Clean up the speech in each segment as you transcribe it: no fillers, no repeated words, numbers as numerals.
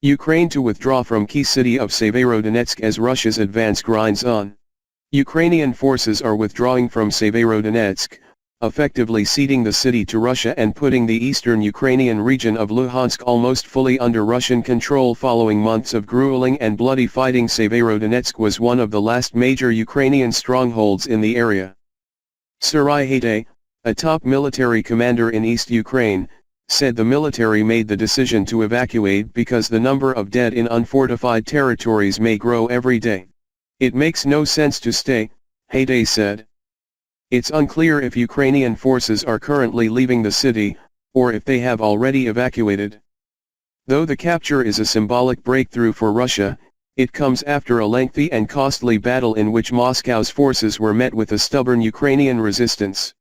Ukraine to withdraw from key city of Severodonetsk as Russia's advance grinds on. Ukrainian forces are withdrawing from Severodonetsk, effectively ceding the city to Russia and putting the eastern Ukrainian region of Luhansk almost fully under Russian control following months of grueling and bloody fighting. Severodonetsk was one of the last major Ukrainian strongholds in the area. Serhiy Hayday, a top military commander in East Ukraine, said the military made the decision to evacuate because the number of dead in unfortified territories may grow every day. It makes no sense to stay, Hayday said. It's unclear if Ukrainian forces are currently leaving the city, or if they have already evacuated. Though the capture is a symbolic breakthrough for Russia, it comes after a lengthy and costly battle in which Moscow's forces were met with a stubborn Ukrainian resistance.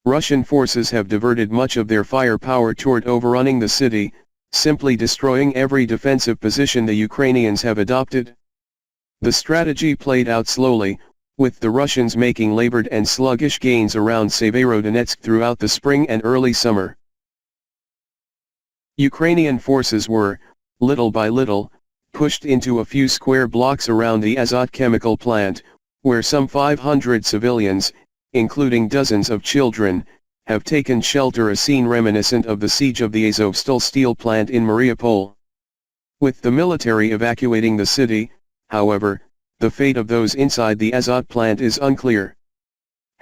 Russian forces have diverted much of their firepower toward overrunning the city, simply destroying every defensive position the Ukrainians have adopted. The strategy played out slowly, with the Russians making labored and sluggish gains around Severodonetsk throughout the spring and early summer. Ukrainian forces were, little by little, pushed into a few square blocks around the Azot chemical plant, where some 500 civilians, including dozens of children, have taken shelter, a scene reminiscent of the siege of the Azovstal steel plant in Mariupol. With the military evacuating the city, however, the fate of those inside the Azot plant is unclear.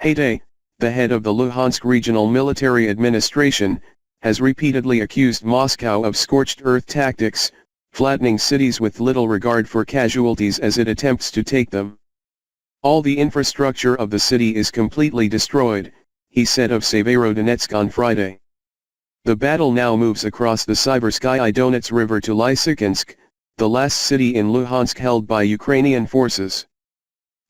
Hayday, the head of the Luhansk Regional Military Administration, has repeatedly accused Moscow of scorched earth tactics, flattening cities with little regard for casualties as it attempts to take them. All the infrastructure of the city is completely destroyed, he said of Severodonetsk on Friday. The battle now moves across the Seversky Donets River to Lysychansk, the last city in Luhansk held by Ukrainian forces.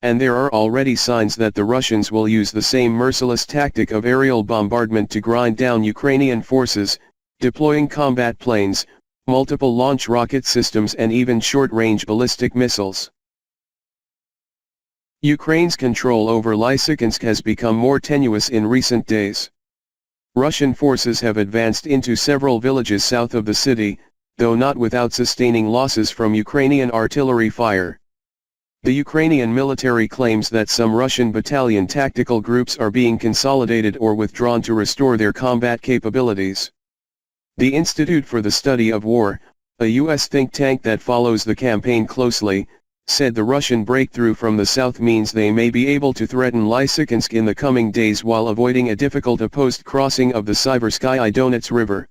And there are already signs that the Russians will use the same merciless tactic of aerial bombardment to grind down Ukrainian forces, deploying combat planes, multiple launch rocket systems and even short-range ballistic missiles. Ukraine's control over Lysychansk has become more tenuous in recent days. Russian forces have advanced into several villages south of the city, though not without sustaining losses from Ukrainian artillery fire. The Ukrainian military claims that some Russian battalion tactical groups are being consolidated or withdrawn to restore their combat capabilities. The Institute for the Study of War, a U.S. think tank that follows the campaign closely, said the Russian breakthrough from the south means they may be able to threaten Lysychansk in the coming days while avoiding a difficult opposed crossing of the Seversky Donets River.